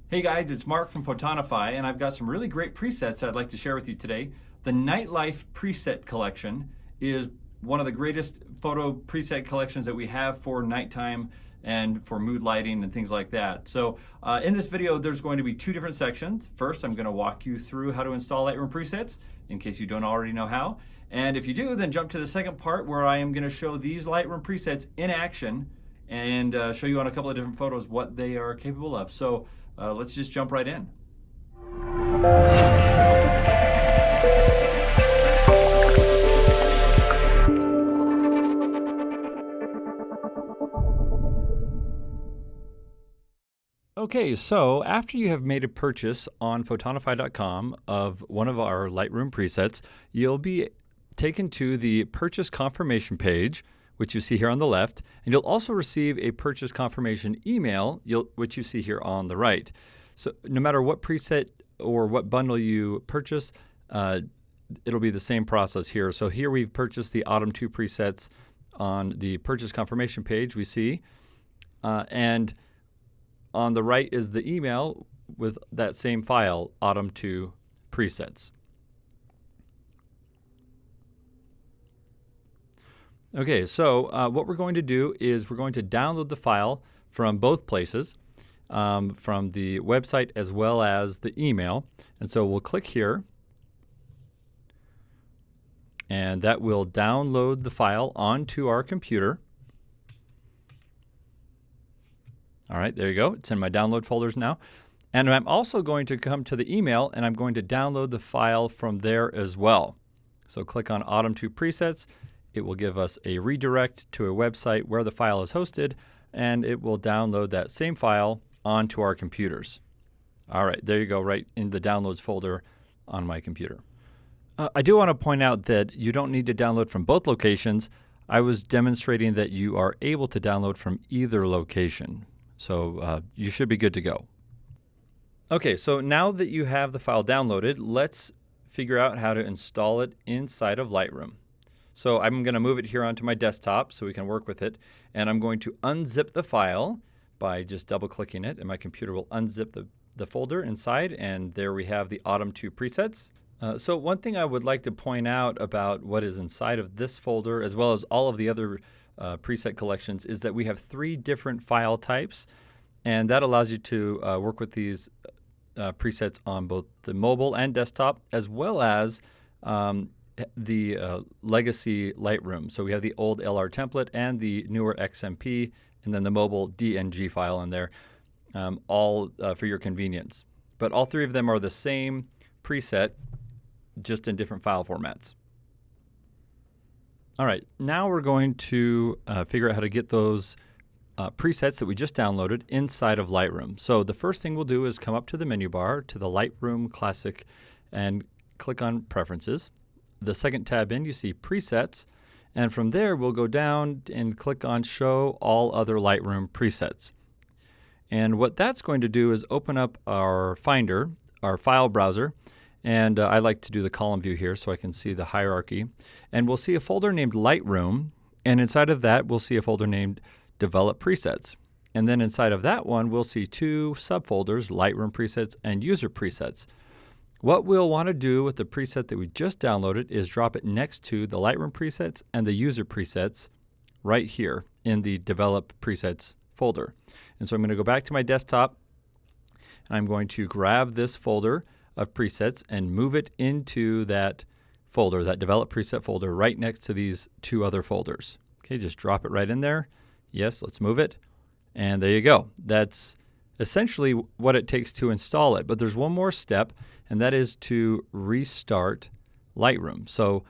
Hey guys, it's Mark from Photonify, and I've got some really great presets that I'd like to share with you today. The Nightlife Preset Collection is one of the greatest photo preset collections that we have for nighttime and for mood lighting and things like that. So in this video, there's going to be two different sections. First, I'm going to walk you through how to install Lightroom presets, in case you don't already know how. And if you do, then jump to the second part where I am going to show these Lightroom presets in action and show you on a couple of different photos what they are capable of. So let's just jump right in. Okay, so after you have made a purchase on Photonify.com of one of our Lightroom presets, you'll be taken to the purchase confirmation page, which you see here on the left, and you'll also receive a purchase confirmation email, which you see here on the right. So no matter what preset or what bundle you purchase, it'll be the same process here. So here we've purchased the Autumn 2 presets on the purchase confirmation page we see, and on the right is the email with that same file, Autumn 2 presets. Okay, so what we're going to do is we're going to download the file from both places, from the website as well as the email. And so we'll click here, and that will download the file onto our computer. All right, there you go. It's in my download folders now. And I'm also going to come to the email, and I'm going to download the file from there as well. So click on Autumn 2 Presets. It will give us a redirect to a website where the file is hosted, and it will download that same file onto our computers. All right, there you go, right in the downloads folder on my computer. I do want to point out that you don't need to download from both locations. I was demonstrating that you are able to download from either location. So you should be good to go. Okay, so now that you have the file downloaded, let's figure out how to install it inside of Lightroom. So I'm going to move it here onto my desktop so we can work with it. And I'm going to unzip the file by just double clicking it, and my computer will unzip the folder inside, and there we have the Autumn 2 presets. So one thing I would like to point out about what is inside of this folder, as well as all of the other preset collections, is that we have 3 different file types, and that allows you to work with these presets on both the mobile and desktop, as well as the legacy Lightroom. So we have the old LR template and the newer XMP, and then the mobile DNG file in there, all for your convenience. But all 3 of them are the same preset, just in different file formats. All right, now we're going to figure out how to get those presets that we just downloaded inside of Lightroom. So the first thing we'll do is come up to the menu bar to the Lightroom Classic and click on Preferences. The second tab in, you see Presets, and from there we'll go down and click on Show All Other Lightroom Presets. And what that's going to do is open up our Finder, our file browser, and I like to do the column view here so I can see the hierarchy. And we'll see a folder named Lightroom, and inside of that we'll see a folder named Develop Presets. And then inside of that one we'll see 2 subfolders, Lightroom Presets and User Presets. What we'll want to do with the preset that we just downloaded is drop it next to the Lightroom presets and the User Presets right here in the Develop Presets folder. And so I'm going to go back to my desktop, and I'm going to grab this folder of presets and move it into that folder, that Develop Preset folder, right next to these 2 other folders. Okay, just drop it right in there. Yes, let's move it. And there you go. That's essentially what it takes to install it. But there's one more step, and that is to restart Lightroom. So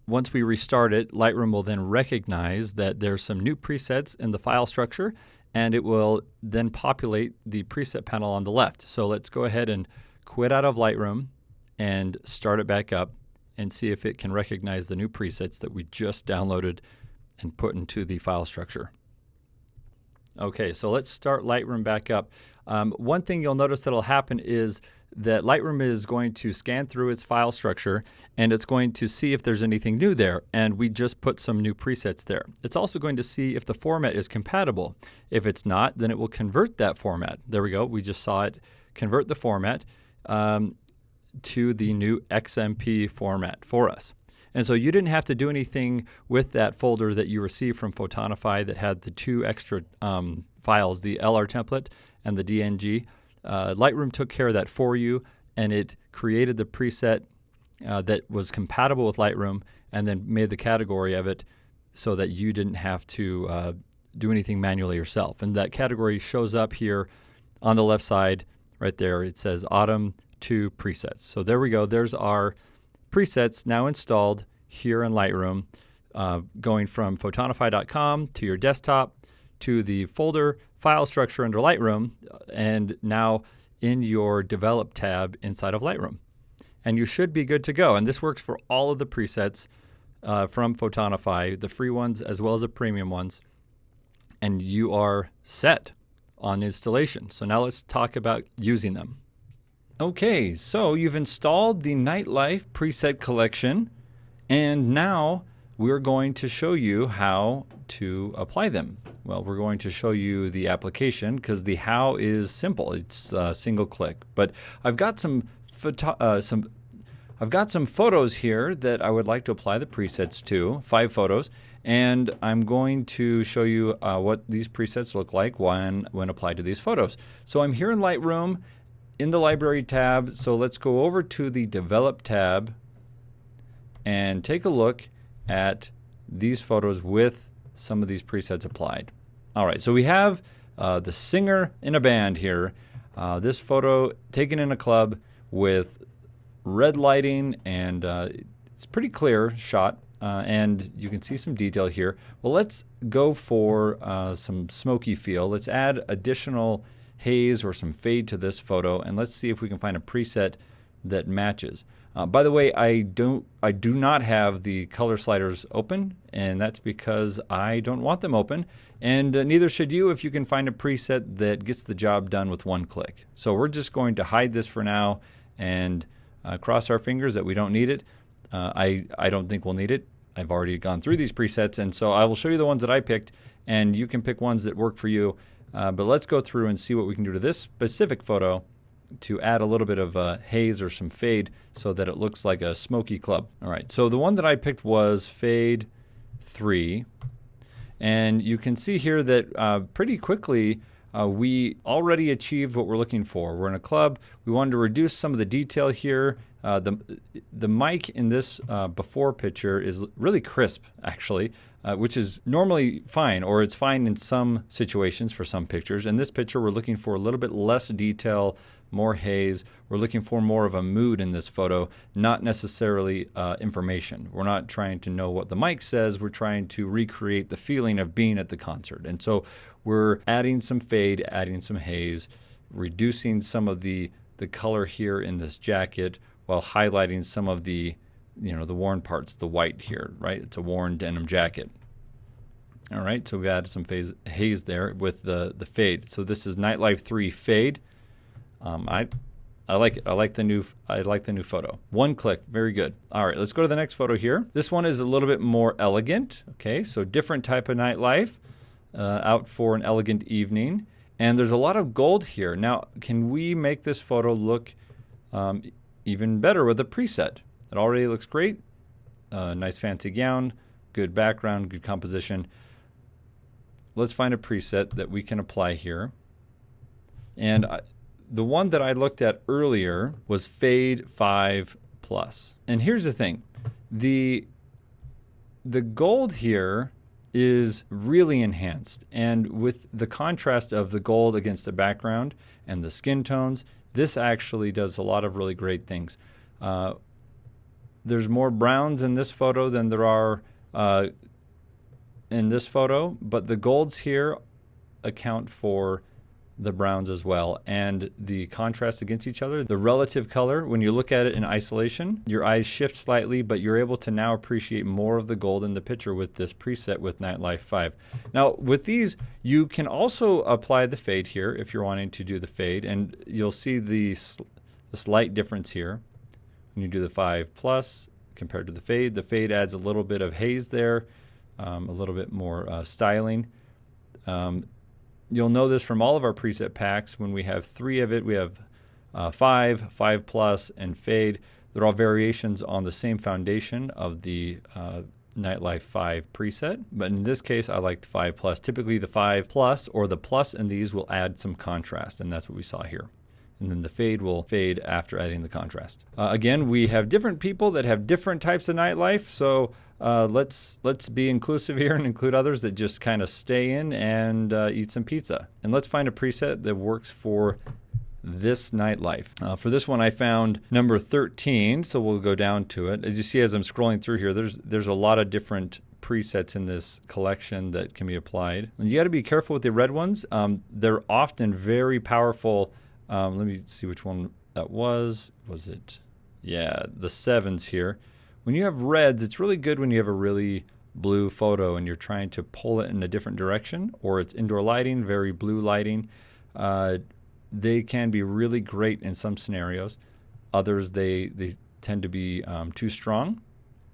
once we restart it, Lightroom will then recognize that there's some new presets in the file structure, and it will then populate the preset panel on the left. So let's go ahead and quit out of Lightroom and start it back up and see if it can recognize the new presets that we just downloaded and put into the file structure. Okay, so let's start Lightroom back up. One thing you'll notice that'll happen is that Lightroom is going to scan through its file structure and it's going to see if there's anything new there, and we just put some new presets there. It's also going to see if the format is compatible. If it's not, then it will convert that format. There we go. We just saw it convert the format to the new XMP format for us. And so you didn't have to do anything with that folder that you received from Photonify that had the two extra files, the LR template and the DNG. Lightroom took care of that for you, and it created the preset that was compatible with Lightroom and then made the category of it so that you didn't have to do anything manually yourself. And that category shows up here on the left side right there. It says Autumn 2 Presets. So there we go. There's our presets now installed here in Lightroom, going from photonify.com to your desktop to the folder file structure under Lightroom, and now in your Develop tab inside of Lightroom. And you should be good to go. And this works for all of the presets from Photonify, the free ones as well as the premium ones. And you are set on installation. So now let's talk about using them. Okay, so you've installed the Nightlife Preset Collection, and now we're going to show you how to apply them. Well, we're going to show you the application because the how is simple. It's a single click. But I've got some photos here that I would like to apply the presets to, 5 photos, and I'm going to show you what these presets look like when applied to these photos. So I'm here in Lightroom in the Library tab, so let's go over to the Develop tab and take a look at these photos with some of these presets applied. All right, so we have the singer in a band here. This photo taken in a club with red lighting, and it's pretty clear shot, and you can see some detail here. Well, let's go for some smoky feel. Let's add additional haze or some fade to this photo, and let's see if we can find a preset that matches. By the way, I do not have the color sliders open, and that's because I don't want them open, and neither should you if you can find a preset that gets the job done with one click. So we're just going to hide this for now and cross our fingers that we don't need it. I don't think we'll need it. I've already gone through these presets, and so I will show you the ones that I picked, and you can pick ones that work for you. But let's go through and see what we can do to this specific photo to add a little bit of haze or some fade so that it looks like a smoky club. All right, so the one that I picked was Fade 3. And you can see here that pretty quickly we already achieved what we're looking for. We're in a club. We wanted to reduce some of the detail here. The mic in this before picture is really crisp, actually, which is normally fine, or it's fine in some situations for some pictures. In this picture, we're looking for a little bit less detail, more haze. We're looking for more of a mood in this photo, not necessarily information. We're not trying to know what the mic says. We're trying to recreate the feeling of being at the concert. And so we're adding some fade, adding some haze, reducing some of the color here in this jacket, while highlighting some of the, the worn parts, the white here, right? It's a worn denim jacket. All right, so we added some haze there with the fade. So this is Nightlife 3 Fade. I like it. I like the new photo. One click, very good. All right, let's go to the next photo here. This one is a little bit more elegant. Okay, so different type of nightlife, out for an elegant evening, and there's a lot of gold here. Now, can we make this photo look even better with a preset? It already looks great. Nice fancy gown, good background, good composition. Let's find a preset that we can apply here. And the one that I looked at earlier was Fade 5 Plus. And here's the thing. The gold here is really enhanced. And with the contrast of the gold against the background and the skin tones, this actually does a lot of really great things. There's more browns in this photo than there are in this photo, but the golds here account for the browns as well, and the contrast against each other, the relative color, when you look at it in isolation, your eyes shift slightly, but you're able to now appreciate more of the gold in the picture with this preset with Nightlife 5. Now, with these, you can also apply the fade here if you're wanting to do the fade, and you'll see the slight difference here when you do the 5 plus compared to the fade. The fade adds a little bit of haze there, a little bit more styling. You'll know this from all of our preset packs. When we have 3 of it, we have 5, 5 plus, and fade. They're all variations on the same foundation of the Nightlife 5 preset. But in this case, I like the 5 plus. Typically the 5 plus or the plus in these will add some contrast, and that's what we saw here. And then the fade will fade after adding the contrast. Again, we have different people that have different types of nightlife, so let's be inclusive here and include others that just kind of stay in and eat some pizza. And let's find a preset that works for this nightlife. For this one, I found number 13, so we'll go down to it. As you see, as I'm scrolling through here, there's a lot of different presets in this collection that can be applied. And you got to be careful with the red ones. They're often very powerful. Let me see which one that was. Was it? Yeah, the 7s here. When you have reds, it's really good when you have a really blue photo and you're trying to pull it in a different direction, or it's indoor lighting, very blue lighting. They can be really great in some scenarios. Others, they tend to be too strong.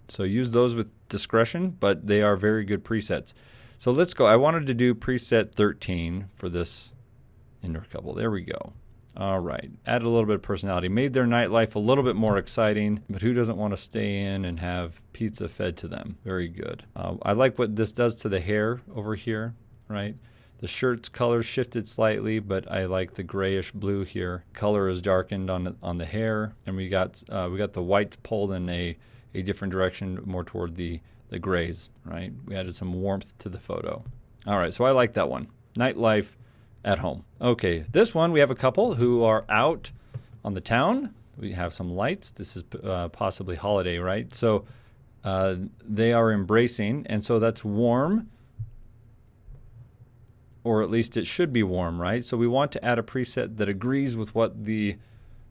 So use those with discretion, but they are very good presets. So let's go. I wanted to do preset 13 for this indoor couple. There we go. All right, added a little bit of personality, made their nightlife a little bit more exciting, but who doesn't want to stay in and have pizza fed to them? Very good. I like what this does to the hair over here, right? The shirt's color shifted slightly, but I like the grayish blue here. Color is darkened on the hair, and we got the whites pulled in a different direction, more toward the grays, right? We added some warmth to the photo. All right, so I like that one. Nightlife at home. Okay, this one we have a couple who are out on the town. We have some lights. This is possibly holiday, right? So they are embracing, and so that's warm, or at least it should be warm, right? So we want to add a preset that agrees with what the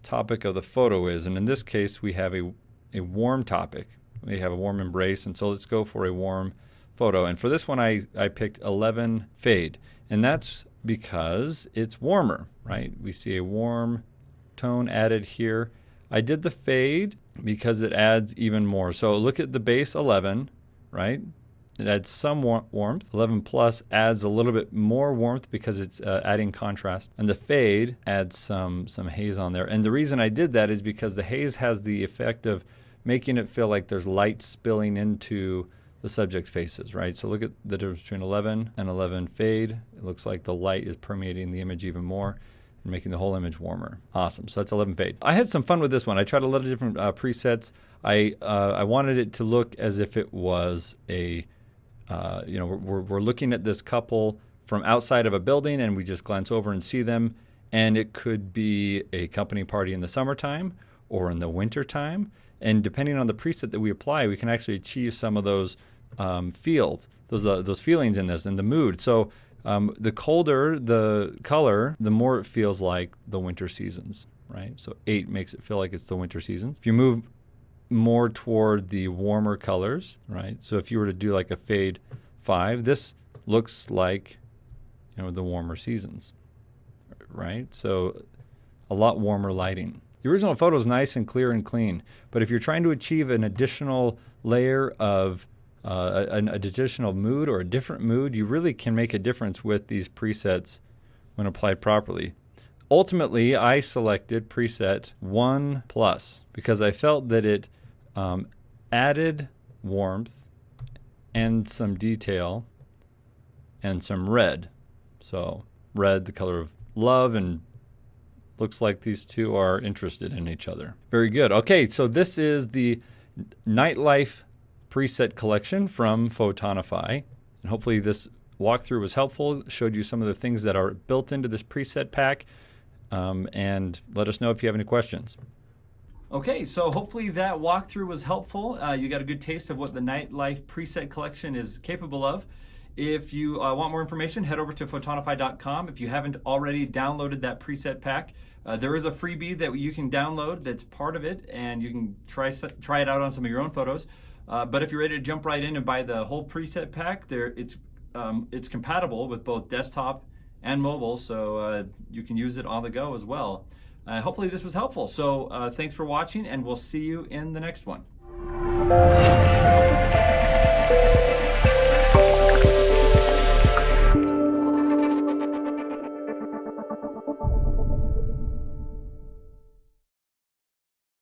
topic of the photo is, and in this case we have a warm topic. We have a warm embrace, and so let's go for a warm photo. And for this one I picked 11 fade, and that's because it's warmer, right? We see a warm tone added here. I did the fade because it adds even more. So look at the base 11, right? It adds some warmth. 11 plus adds a little bit more warmth because it's adding contrast. And the fade adds some haze on there. And the reason I did that is because the haze has the effect of making it feel like there's light spilling into the subject's faces, right? So look at the difference between 11 and 11 fade. It looks like the light is permeating the image even more and making the whole image warmer. Awesome. So that's 11 fade. I had some fun with this one. I tried a lot of different presets. I wanted it to look as if it was a, we're looking at this couple from outside of a building and we just glance over and see them. And it could be a company party in the summertime or in the winter time. And depending on the preset that we apply, we can actually achieve some of those feels, those feelings in this, and the mood. So the colder the color, the more it feels like the winter seasons, right? So 8 makes it feel like it's the winter seasons. If you move more toward the warmer colors, right? So if you were to do like a fade 5, this looks like, the warmer seasons, right? So a lot warmer lighting. The original photo is nice and clear and clean, but if you're trying to achieve an additional layer of an additional mood or a different mood, you really can make a difference with these presets when applied properly. Ultimately, I selected preset 1 plus because I felt that it added warmth and some detail and some red. So red, the color of love, and looks like these two are interested in each other. Very good. Okay, so this is the Nightlife Preset Collection from Photonify. And hopefully this walkthrough was helpful, showed you some of the things that are built into this preset pack, and let us know if you have any questions. Okay, so hopefully that walkthrough was helpful. You got a good taste of what the Nightlife Preset Collection is capable of. If you want more information, head over to photonify.com. If you haven't already downloaded that preset pack, there is a freebie that you can download that's part of it, and you can try it out on some of your own photos. But if you're ready to jump right in and buy the whole preset pack, it's compatible with both desktop and mobile, so you can use it on the go as well. Hopefully this was helpful. So thanks for watching, and we'll see you in the next one.